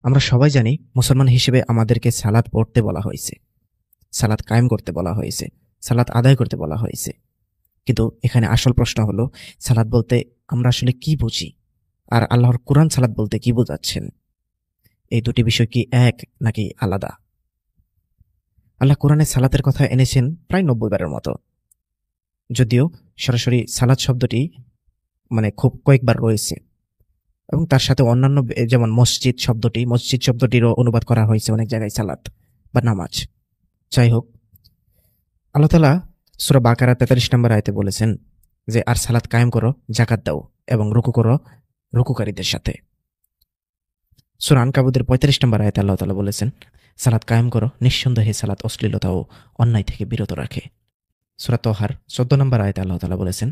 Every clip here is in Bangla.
আমরা সবাই জানি মুসলমান হিসেবে আমাদেরকে সালাত পড়তে বলা হয়েছে, সালাত কায়েম করতে বলা হয়েছে, সালাত আদায় করতে বলা হয়েছে। কিন্তু এখানে আসল প্রশ্ন হলো, সালাত বলতে আমরা আসলে কি বুঝি, আর আল্লাহর কোরআন সালাত বলতে কি বোঝাচ্ছেন? এই দুটি বিষয় কি এক নাকি আলাদা? আল্লাহ কোরআনে সালাতের কথা এনেছেন প্রায় ৯০ বারের মতো, যদিও সরাসরি সালাত শব্দটি খুব কয়েকবার রয়েছে, এবং তার সাথে অন্যান্য যেমন মসজিদ শব্দটিরও অনুবাদ করা হয়েছে অনেক জায়গায় সালাত বা নামাজ। যাই হোক, আল্লাহ তাআলা সূরা বাকারা ৪৩ নম্বর আয়াতে বলেছেন যে, আর সালাত কায়েম করো, যাকাত দাও এবং রুকু করো রুকুকারীদের সাথে। সূরা আনকাবুতের ৩৫ নম্বর আয়াতে আল্লাহ তাআলা বলেছেন, সালাত কায়েম করো, নিঃসন্দেহে সালাত অশ্লীলতা ও অন্যায় থেকে বিরত রাখে। সূরা তহার ১৪ নম্বর আয়াতে আল্লাহ তাআলা বলেছেন,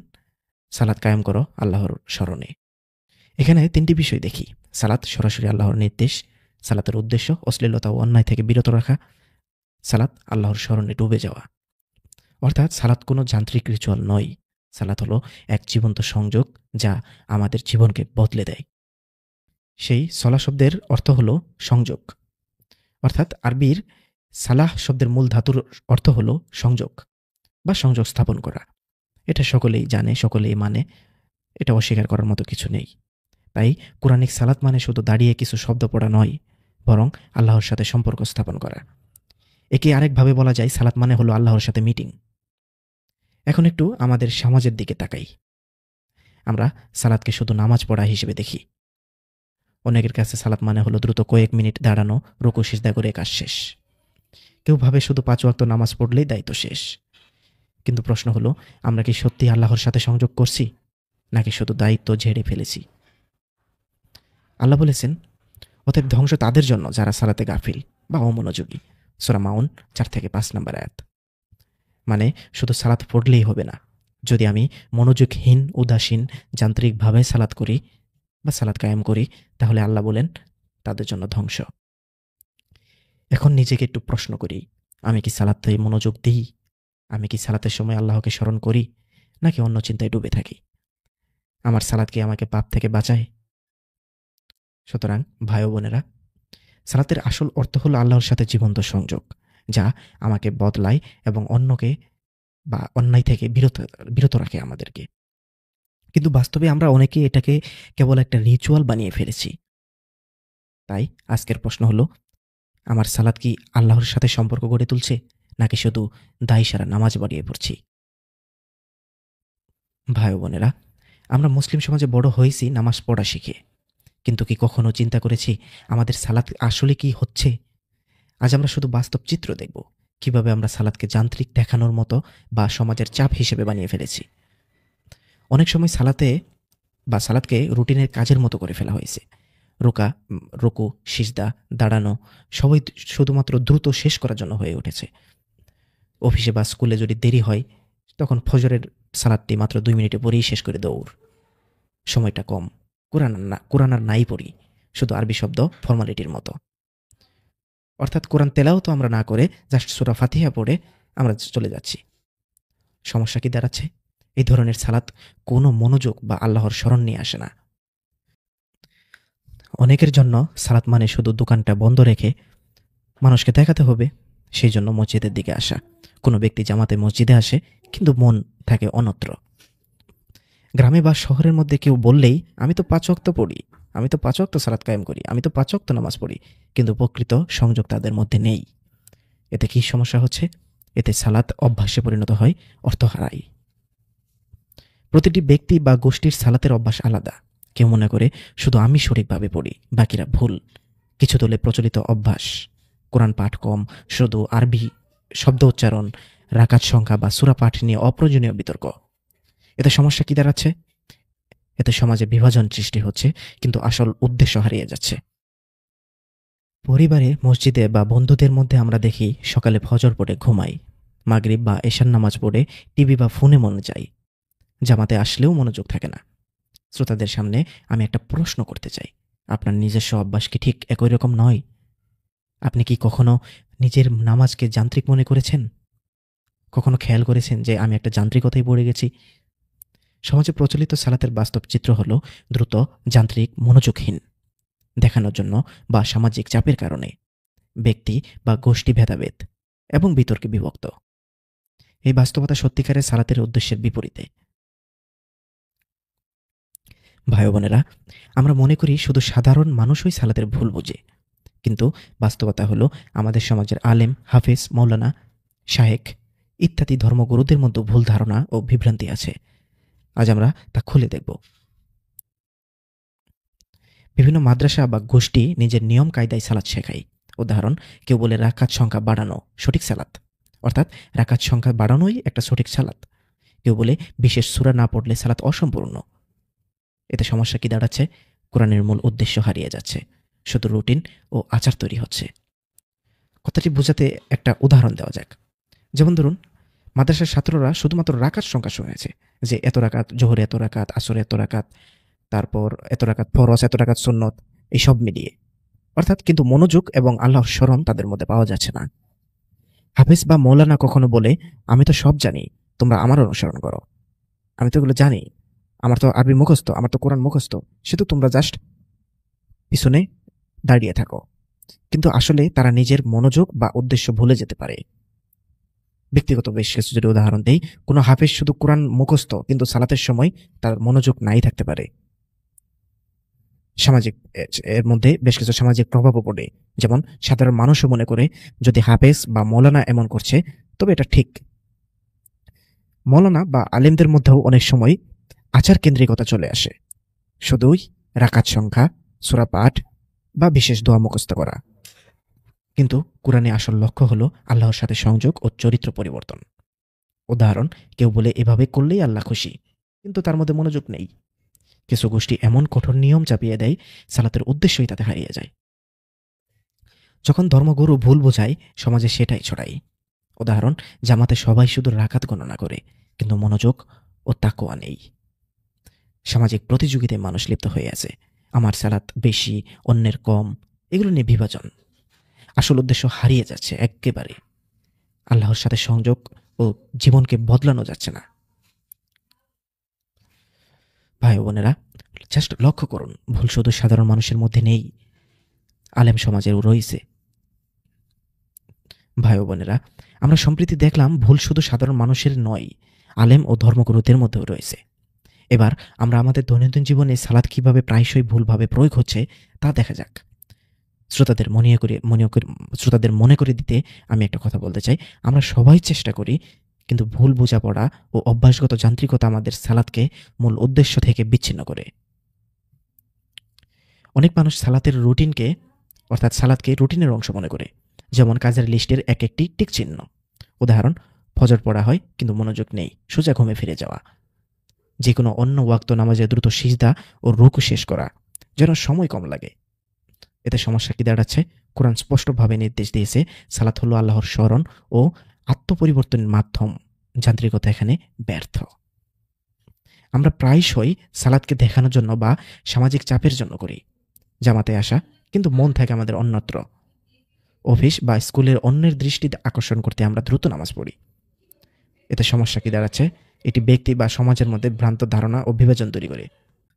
সালাত কায়েম করো আল্লাহর স্মরণে। এখানে তিনটি বিষয় দেখি: সালাত সরাসরি আল্লাহর নির্দেশ, সালাতের উদ্দেশ্য অশ্লীলতা ও অন্যায় থেকে বিরত রাখা, সালাত আল্লাহর স্মরণে ডুবে যাওয়া। অর্থাৎ সালাত কোনো যান্ত্রিক রিচুয়াল নয়, সালাত হলো এক জীবন্ত সংযোগ যা আমাদের জীবনকে বদলে দেয়। সেই সলা শব্দের অর্থ হলো সংযোগ, অর্থাৎ আরবির সালাহ শব্দের মূল ধাতুর অর্থ হলো সংযোগ বা সংযোগ স্থাপন করা। এটা সকলেই জানে, সকলেই মানে, এটা অস্বীকার করার মতো কিছু নেই। তাই কোরআনিক সালাত মানে শুধু দাঁড়িয়ে কিছু শব্দ পড়া নয়, বরং আল্লাহর সাথে সম্পর্ক স্থাপন করা। একে আরেকভাবে বলা যায়, সালাত মানে হলো আল্লাহর সাথে মিটিং। এখন একটু আমাদের সমাজের দিকে তাকাই। আমরা সালাতকে শুধু নামাজ পড়া হিসেবে দেখি। অনেকের কাছে সালাত মানে হলো দ্রুত কয়েক মিনিট দাঁড়ানো, রুকু সিজদা করে কাজ শেষ। কেউ ভাবে শুধু ৫ ওয়াক্ত নামাজ পড়লেই দায়িত্ব শেষ। কিন্তু প্রশ্ন হলো, আমরা কি সত্যি আল্লাহর সাথে সংযোগ করছি, নাকি শুধু দায়িত্ব ঝেড়ে ফেলেছি? আল্লাহ বলেছেন, অতএব ধ্বংস তাদের জন্য যারা সালাতে গাফিল বা অমনোযোগী। সূরা মাউন ৪-৫ নম্বর আয়াত। মানে শুধু সালাত পড়লেই হবে না, যদি আমি মনোযোগহীন, উদাসীন, যান্ত্রিকভাবে সালাত করি বা সালাত কায়েম করি, তাহলে আল্লাহ বলেন তাদের জন্য ধ্বংস। এখন নিজেকে একটু প্রশ্ন করি, আমি কি সালাতে মনোযোগ দিই? আমি কি সালাতের সময় আল্লাহকে স্মরণ করি, নাকি অন্য চিন্তায় ডুবে থাকি? আমার সালাত কি আমাকে পাপ থেকে বাঁচায়? সুতরাং ভাই ও বোনেরা, সালাতের আসল অর্থ হলো আল্লাহর সাথে জীবন্ত সংযোগ, যা আমাকে বদলায় এবং অন্যকে বা অন্যায় থেকে বিরত রাখে আমাদেরকে। কিন্তু বাস্তবে আমরা অনেকে এটাকে কেবল একটা রিচুয়াল বানিয়ে ফেলেছি। তাই আজকের প্রশ্ন হলো, আমার সালাত কি আল্লাহর সাথে সম্পর্ক গড়ে তুলছে, নাকি শুধু দায়সারা নামাজ বাড়িয়ে পড়ছি? ভাই ও বোনেরা, আমরা মুসলিম সমাজে বড় হয়েছি নামাজ পড়া শিখে, কিন্তু কি কখনো চিন্তা করেছি আমাদের সালাত আসলে কি হচ্ছে? আজ আমরা শুধু বাস্তব চিত্র দেখব, কিভাবে আমরা সালাতকে যান্ত্রিক দেখানোর মতো বা সমাজের চাপ হিসেবে বানিয়ে ফেলেছি। অনেক সময় সালাতকে রুটিনের কাজের মতো করে ফেলা হয়েছে। রুকু, সিজদা, দাঁড়ানো সবই শুধুমাত্র দ্রুত শেষ করার জন্য হয়ে উঠেছে। অফিসে বা স্কুলে যদি দেরি হয়, তখন ফজরের সালাতটি মাত্র ২ মিনিটে পড়েই শেষ করে দৌড়। সময়টা কম, কোরআন আর নাই পড়ি, শুধু আরবি শব্দ ফর্মালিটির মতো। অর্থাৎ কোরআন তেলাও তো আমরা না করে জাস্ট সূরা ফাতিহা পড়ে আমরা চলে যাচ্ছি। সমস্যা কি দাঁড়াচ্ছে? এই ধরনের সালাত কোনো মনোযোগ বা আল্লাহর স্মরণ নিয়ে আসে না। অনেকের জন্য সালাত মানে শুধু দোকানটা বন্ধ রেখে মানুষকে দেখাতে হবে, সেই জন্য মসজিদের দিকে আসা। কোনো ব্যক্তি জামাতে মসজিদে আসে, কিন্তু মন থাকে অন্যত্র। গ্রামে বা শহরের মধ্যে কেউ বললেই, আমি তো ৫ ওয়াক্ত পড়ি, আমি তো ৫ ওয়াক্ত সালাত কায়েম করি, আমি তো ৫ ওয়াক্ত নামাজ পড়ি, কিন্তু প্রকৃত সংযোগ তাদের মধ্যে নেই। এতে কি সমস্যা হচ্ছে? এতে সালাত অভ্যাসে পরিণত হয়, অর্থ হারায়। প্রতিটি ব্যক্তি বা গোষ্ঠীর সালাতের অভ্যাস আলাদা। কেউ মনে করে শুধু আমি সঠিকভাবে পড়ি, বাকিরা ভুল। কিছু দলে প্রচলিত অভ্যাস, কোরআন পাঠ কম, শুধু আরবি শব্দ উচ্চারণ, রাকাত সংখ্যা বা সূরা পাঠ নিয়ে অপ্রয়োজনীয় বিতর্ক। এতে সমস্যা কি দাঁড়াচ্ছে? এতে সমাজে বিভাজন সৃষ্টি হচ্ছে, কিন্তু আসল উদ্দেশ্য হারিয়ে যাচ্ছে। পরিবারে, মসজিদে বা বন্ধুদের মধ্যে আমরা দেখি সকালে ফজর পড়ে ঘুমাই, মাগরিব বা এশার নামাজ পড়ে টিভি বা ফোনে মনে যাই, জামাতে আসলেও মনোযোগ থাকে না। শ্রোতাদের সামনে আমি একটা প্রশ্ন করতে চাই, আপনার নিজস্ব অভ্যাস কি ঠিক একই রকম নয়? আপনি কি কখনো নিজের নামাজকে যান্ত্রিক মনে করেছেন? কখনো খেয়াল করেছেন যে আমি একটা যান্ত্রিকতায় পড়ে গেছি? সমাজে প্রচলিত সালাতের বাস্তব চিত্র হলো দ্রুত, যান্ত্রিক, মনোযোগহীন। দেখানোর জন্য বা সামাজিক চাপের কারণে, ব্যক্তি বা গোষ্ঠী ভেদাভেদ এবং বিতর্কে বিভক্ত। এই বাস্তবতা সত্যিকারের সালাতের উদ্দেশ্যের বিপরীতে। ভাই ও বোনেরা, আমরা মনে করি শুধু সাধারণ মানুষই সালাতের ভুল বোঝে, কিন্তু বাস্তবতা হলো আমাদের সমাজের আলেম, হাফেজ, মৌলানা, শাহেক ইত্যাদি ধর্মগুরুদের মধ্যে ভুল ধারণা ও বিভ্রান্তি আছে। আজ আমরা তা খুলে দেখব। বিভিন্ন মাদ্রাসা বা গোষ্ঠী নিজের নিয়ম কায়দায় সালাত শেখায়। উদাহরণ, কেউ বলে রাকাত সংখ্যা বাড়ানো সঠিক সালাত, অর্থাৎ রাকাত সংখ্যা বাড়ানোই একটা সঠিক সালাত। কেউ বলে বিশেষ সূরা না পড়লে সালাত অসম্পূর্ণ। এতে সমস্যা কি দাঁড়াচ্ছে? কোরআনের মূল উদ্দেশ্য হারিয়ে যাচ্ছে, শুধু রুটিন ও আচার তৈরি হচ্ছে। কথাটি বোঝাতে একটা উদাহরণ দেওয়া যাক। যেমন ধরুন, মাদ্রাসার ছাত্ররা শুধুমাত্র রাকাত সংখ্যা শুনেছে, যে এত রাকাত জোহরে, এত রাকাত আসরে, এত রাকাত, তারপর এত রাকাত ফরজ, এত রাকাত সুন্নত, এইসব মিলিয়ে, অর্থাৎ কিন্তু মনোযোগ এবং আল্লাহর স্মরণ তাদের মধ্যে পাওয়া যাচ্ছে না। হাফেজ বা মৌলানা কখনো বলে, আমি তো সব জানি, তোমরা আমার অনুসরণ করো, আমি তো এগুলো জানি, আমার তো আরবি মুখস্থ, আমার তো কোরআন মুখস্থ, শুধু তোমরা জাস্ট পিছনে দাঁড়িয়ে থাকো। কিন্তু আসলে তারা নিজের মনোযোগ বা উদ্দেশ্য ভুলে যেতে পারে। ব্যক্তিগত বেশ কিছু যদি উদাহরণ দেই, কোনো হাফেজ শুধু কোরআন মুখস্থ কিন্তু সালাতের সময় তার মনোযোগ নাই থাকতে পারে। সামাজিক এর মধ্যে বেশ কিছু সামাজিক প্রভাবও পড়ে। যেমন সাধারণ মানুষও মনে করে, যদি হাফেজ বা মৌলানা এমন করছে তবে এটা ঠিক। মৌলানা বা আলেমদের মধ্যেও অনেক সময় আচার কেন্দ্রিকতা চলে আসে, শুধুই রাকাত সংখ্যা, সূরা পাঠ বা বিশেষ দোয়া মুখস্থ করা। কিন্তু কুরআনে আসল লক্ষ্য হলো আল্লাহর সাথে সংযোগ ও চরিত্র পরিবর্তন। উদাহরণ, কেউ বলে এভাবে করলেই আল্লাহ খুশি, কিন্তু তার মধ্যে মনোযোগ নেই। কিছু গোষ্ঠী এমন কঠোর নিয়ম চাপিয়ে দেয়, সালাতের উদ্দেশ্যই তাতে হারিয়ে যায়। যখন ধর্মগুরু ভুল বোঝায়, সমাজে সেটাই ছড়ায়। উদাহরণ, জামাতে সবাই শুধু রাকাত গণনা করে, কিন্তু মনোযোগ ও তাকওয়া নেই। সামাজিক প্রতিযোগিতায় মানুষ লিপ্ত হয়ে আছে, আমার সালাত বেশি, অন্যের কম, এগুলো নিয়ে বিভাজন। আসল উদ্দেশ্য হারিয়ে যাচ্ছে একেবারে। আল্লাহর সাথে সংযোগ ও জীবনকে বদলানো যাচ্ছে না। ভাই ও বোনেরা, জাস্ট লক্ষ্য করুন, ভুল শুধু সাধারণ মানুষের মধ্যে নেই, আলেম সমাজেও রয়েছে। ভাই ও বোনেরা, আমরা সম্প্রতি দেখলাম ভুল শুধু সাধারণ মানুষের নয়, আলেম ও ধর্মগুরুদের মধ্যেও রয়েছে। এবার আমরা আমাদের দৈনন্দিন জীবনে সালাত কিভাবে প্রায়শই ভুলভাবে প্রয়োগ হচ্ছে তা দেখা যাক। শ্রোতাদের মনে করে দিতে আমি একটা কথা বলতে চাই। আমরা সবাই চেষ্টা করি, কিন্তু ভুল বোঝাপড়া ও অভ্যাসগত যান্ত্রিকতা আমাদের সালাতকে মূল উদ্দেশ্য থেকে বিচ্ছিন্ন করে। অনেক মানুষ সালাতকে রুটিনের অংশ মনে করে, যেমন কাজের লিস্টের এক একটি টিক চিহ্ন। উদাহরণ, ফজর পড়া হয় কিন্তু মনোযোগ নেই, সোজা ঘুমে ফিরে যাওয়া। যে কোনো অন্য ওয়াক্ত নামাজে দ্রুত সিজদা ও রুকু শেষ করা, যেন সময় কম লাগে। এতে সমস্যা কি দাঁড়াচ্ছে? কোরআন স্পষ্টভাবে নির্দেশ দিয়েছে, সালাত হলো আল্লাহর স্মরণ ও আত্মপরিবর্তনের মাধ্যম। যান্ত্রিকতা এখানে ব্যর্থ। আমরা প্রায়শই সালাতকে দেখানোর জন্য বা সামাজিক চাপের জন্য করি। জামাতে আসা, কিন্তু মন থাকে আমাদের অন্যত্র। অফিস বা স্কুলের অন্যের দৃষ্টি আকর্ষণ করতে আমরা দ্রুত নামাজ পড়ি। এতে সমস্যা কি দাঁড়াচ্ছে? এটি ব্যক্তি বা সমাজের মধ্যে ভ্রান্ত ধারণা ও বিভাজন তৈরি করে।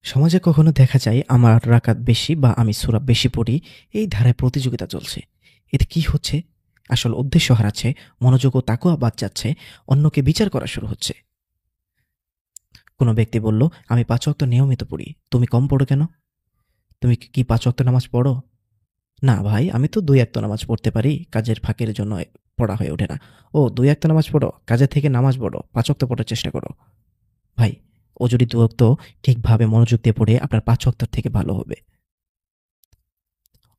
সমাজে কখনো দেখা যায় আমার রাকাত বেশি বা আমি সূরা বেশি পড়ি, এই ধারায় প্রতিযোগিতা চলছে। এতে কি হচ্ছে? আসল উদ্দেশ্য হারাচ্ছে, মনোযোগ ও তাকওয়া বাদ যাচ্ছে, অন্যকে বিচার করা শুরু হচ্ছে। কোনো ব্যক্তি বলল, আমি 5 ওয়াক্ত নিয়মিত পড়ি, তুমি কম পড়ো কেন? তুমি কি 5 ওয়াক্ত নামাজ পড়ো? না ভাই, আমি তো 2 ওয়াক্ত নামাজ পড়তে পারি, কাজের ফাঁকের জন্য পড়া হয়ে ওঠে না। ও 2 ওয়াক্ত নামাজ পড়ো, কাজের থেকে নামাজ পড়ো, 5 ওয়াক্ত পড়ার চেষ্টা করো। ভাই, ও যদি 2 ওয়াক্ত ঠিকভাবে মনোযোগ দিয়ে পড়ে, আপনার 5 ওয়াক্তের থেকে ভালো হবে।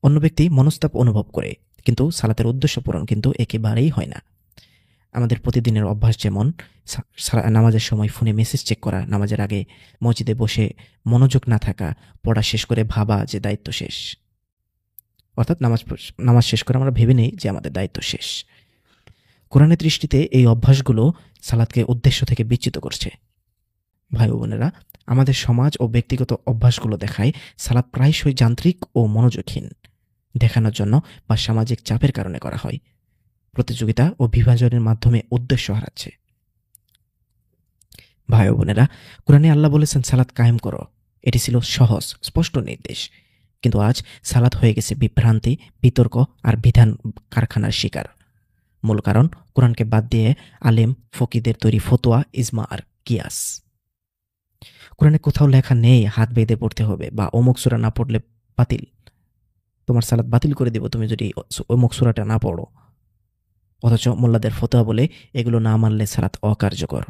অন্য ব্যক্তি মনস্তাপ অনুভব করে, কিন্তু সালাতের উদ্দেশ্য পূরণ কিন্তু একেবারেই হয় না। আমাদের প্রতিদিনের অভ্যাস, যেমন নামাজের সময় ফোনে মেসেজ চেক করা, নামাজের আগে মসজিদে বসে মনোযোগ না থাকা, পড়া শেষ করে ভাবা যে দায়িত্ব শেষ। অর্থাৎ নামাজ শেষ করে আমরা ভেবে নেই যে আমাদের দায়িত্ব শেষ। কোরআনের দৃষ্টিতে এই অভ্যাসগুলো সালাতকে উদ্দেশ্য থেকে বিচ্যুত করছে। ভাই ও বোনেরা, আমাদের সমাজ ও ব্যক্তিগত অভ্যাসগুলো দেখায় সালাত প্রায়শই যান্ত্রিক ও মনোযোগহীন, দেখানোর জন্য বা সামাজিক চাপের কারণে করা হয়। প্রতিযোগিতা ও বিভাজনের মাধ্যমে উদ্দেশ্য হারাচ্ছে। ভাই ও বোনেরা, কোরআনে আল্লাহ বলেছেন সালাত কায়েম করো। এটি ছিল সহজ, স্পষ্ট নির্দেশ, কিন্তু আজ সালাত হয়ে গেছে বিভ্রান্তি, বিতর্ক আর বিধান কারখানার শিকার। মূল কারণ কোরআনকে বাদ দিয়ে আলেম ফকিদের তৈরি ফতোয়া, ইজমা আর কিয়াস। কোরআনে কোথাও লেখা নেই হাত বেঁধে পড়তে হবে বা অমুক সূরা না পড়লে বাতিল, তোমার সালাত বাতিল করে দেব তুমি যদি অমুক সূরাটা না পড়ো। অথচ মোল্লাদের ফতোয়া বলে এগুলো না মানলে সালাত অকার্যকর।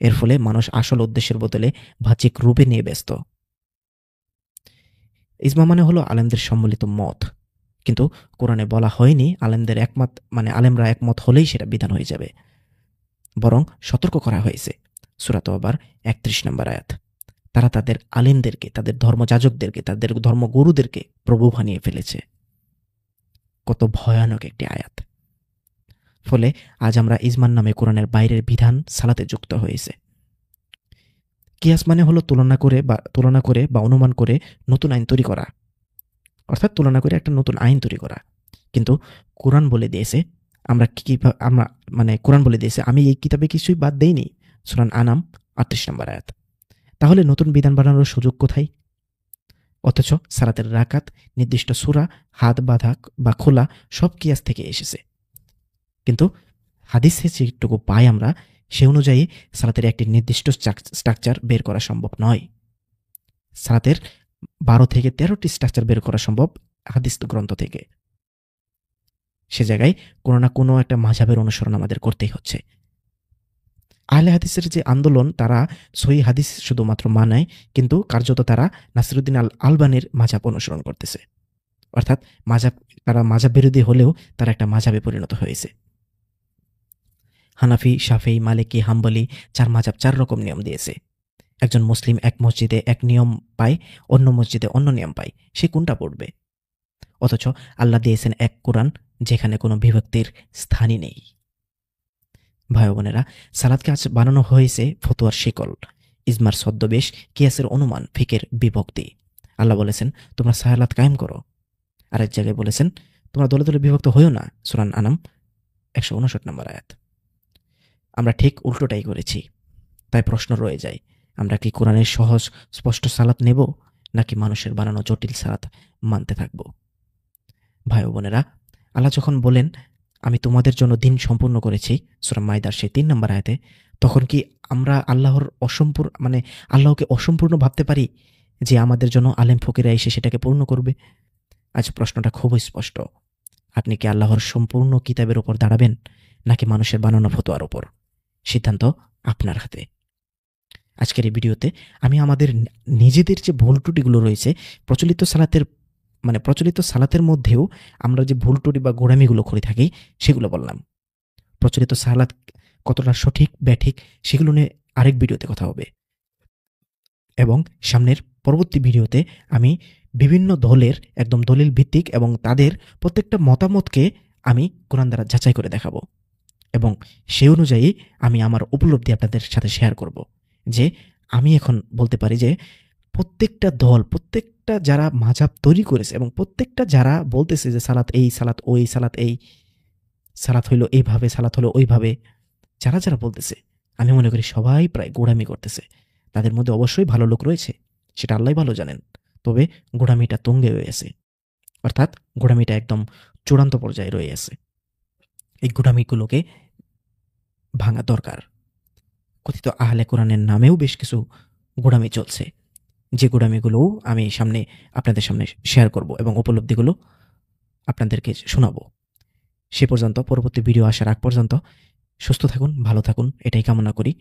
এর ফলে মানুষ আসল উদ্দেশ্যের বদলে বাহ্যিক রূপে নিয়ে ব্যস্ত। ইজমা মানে হলো আলেমদের সম্মিলিত মত, কিন্তু কোরআনে বলা হয়নি আলেমদের একমত আলেমরা একমত হলেই সেটা বিধান হয়ে যাবে। বরং সতর্ক করা হয়েছে সূরা তওবার ৩১ নম্বর আয়াত। তারা তাদের আলেমদেরকে, তাদের ধর্মযাজকদেরকে, তাদের ধর্মগুরুদেরকে প্রভু বানিয়ে ফেলেছে। কত ভয়ানক একটি আয়াত। ফলে আজ আমরা ইজমান নামে কোরআনের বাইরের বিধান সালাতে যুক্ত হয়েছে। কিয়াস মানে হলো তুলনা করে বা অনুমান করে নতুন আইন তৈরি করা, অর্থাৎ তুলনা করে একটা নতুন আইন তৈরি করা। কিন্তু কোরআন বলে দিয়েছে কোরআন বলে দিয়েছে আমি এই কিতাবে কিছুই বাদ দেইনি। সূরা আনাম ৩৮ নম্বর আয়াত। তাহলে নতুন বিধান বানানোর সুযোগ কোথায়? অথচ সালাতের রাকাত, নির্দিষ্ট সূরা, হাত বাঁধা বা খোলা সব কিয়াস থেকে এসেছে। কিন্তু হাদিসে যেটুকু পাই আমরা, সে অনুযায়ী সালাতের একটি নির্দিষ্ট স্ট্রাকচার বের করা সম্ভব নয়। সালাতের ১২ থেকে ১৩টি স্ট্রাকচার বের করা সম্ভব হাদিস গ্রন্থ থেকে। সে জায়গায় কোনো না কোনো একটা মাযহাবের অনুসরণ আমাদের করতেই হচ্ছে। আহলে হাদিসের যে আন্দোলন, তারা সহিহ হাদিস শুধুমাত্র মানায়, কিন্তু কার্যত তারা নাসিরুদ্দিন আলবানীর মাযহাব অনুসরণ করতেছে। অর্থাৎ তারা মাযহাব বিরোধী হলেও তারা একটা মাযহাবে পরিণত হয়েছে। হানাফি, শাফেঈ, মালিকি, হাম্বলি ৪ মাযহাব ৪ রকম নিয়ম দিয়েছে। একজন মুসলিম এক মসজিদে এক নিয়ম পায়, অন্য মসজিদে অন্য নিয়ম পায়, সে কোনটা পড়বে? অথচ আল্লাহ দিয়েছেন এক কোরআন, যেখানে কোনো বিভক্তির স্থানই নেই। ভাই বোনেরা, সালাতকে আজ বানানো হয়েছে ফতোয়ার শিকল, ইজমার ছদ্মবেশ, কিয়াসের অনুমান, ফিকের বিভক্তি। আল্লাহ বলেছেন তোমরা সালাত কায়েম করো, আরেক জায়গায় বলেছেন তোমরা দলে দলে বিভক্ত হইও না। সূরা আনাম ১৫৯ নম্বর আয়াত। আমরা ঠিক উল্টোটাই করেছি। তাই প্রশ্ন রয়ে যায়, আমরা কি কোরআনের সহজ স্পষ্ট সালাত নেব, নাকি মানুষের বানানো জটিল সালাত মানতে থাকব? ভাই বোনেরা, আল্লাহ যখন বলেন আমি তোমাদের জন্য দিন সম্পূর্ণ করেছি, সূরা মাইদার সেই ৩ নম্বর আয়াতে, তখন কি আমরা আল্লাহকে অসম্পূর্ণ ভাবতে পারি যে আমাদের জন্য আলেম ফকিরা এসে সেটাকে পূর্ণ করবে? আজ প্রশ্নটা খুবই স্পষ্ট। আপনি কি আল্লাহর সম্পূর্ণ কিতাবের উপর দাঁড়াবেন, নাকি মানুষের বানানো ফতোয়ার উপর? সিদ্ধান্ত আপনার হাতে। আজকের এই ভিডিওতে আমি আমাদের নিজেদের যে ভুল ত্রুটিগুলো রয়েছে প্রচলিত সালাতের মধ্যেও আমরা যে ভুল ত্রুটি বা গোঁড়ামিগুলো করে থাকি সেগুলো বললাম। প্রচলিত সালাত কতটা সঠিক ব্যাঠিক সেগুলো নিয়ে আরেক ভিডিওতে কথা হবে। এবং সামনের পরবর্তী ভিডিওতে আমি বিভিন্ন দলের একদম দলিল ভিত্তিক এবং তাদের প্রত্যেকটা মতামতকে আমি কোরআন দ্বারা যাচাই করে দেখাবো, এবং সেই অনুযায়ী আমি আমার উপলব্ধি আপনাদের সাথে শেয়ার করব। যে আমি এখন বলতে পারি যে প্রত্যেকটা দল, প্রত্যেকটা যারা মাযহাব তৈরি করেছে এবং প্রত্যেকটা যারা বলতেছে যে সালাত এই, সালাত ওই, সালাত এই, সালাত হইলো এইভাবে, সালাত হলো ওইভাবে, যারা যারা বলতেছে, আমি মনে করি সবাই প্রায় গোঁড়ামি করতেছে। তাদের মধ্যে অবশ্যই ভালো লোক রয়েছে, সেটা আল্লাহই ভালো জানেন, তবে গোঁড়ামিটা তুঙ্গে রয়ে আছে, অর্থাৎ গোঁড়ামিটা একদম চূড়ান্ত পর্যায়ে রয়ে আছে। এই গোঁড়ামিগুলোকে ভাঙা দরকার। কথিত আহলে কোরআনের নামেও বেশ কিছু গোঁড়ামি চলছে, যে গোঁড়ামিগুলোও আমি আপনাদের সামনে শেয়ার করব এবং উপলব্ধিগুলো আপনাদেরকে শোনাবো। সে পর্যন্ত, পরবর্তী ভিডিও আসার আগ পর্যন্ত সুস্থ থাকুন, ভালো থাকুন, এটাই কামনা করি।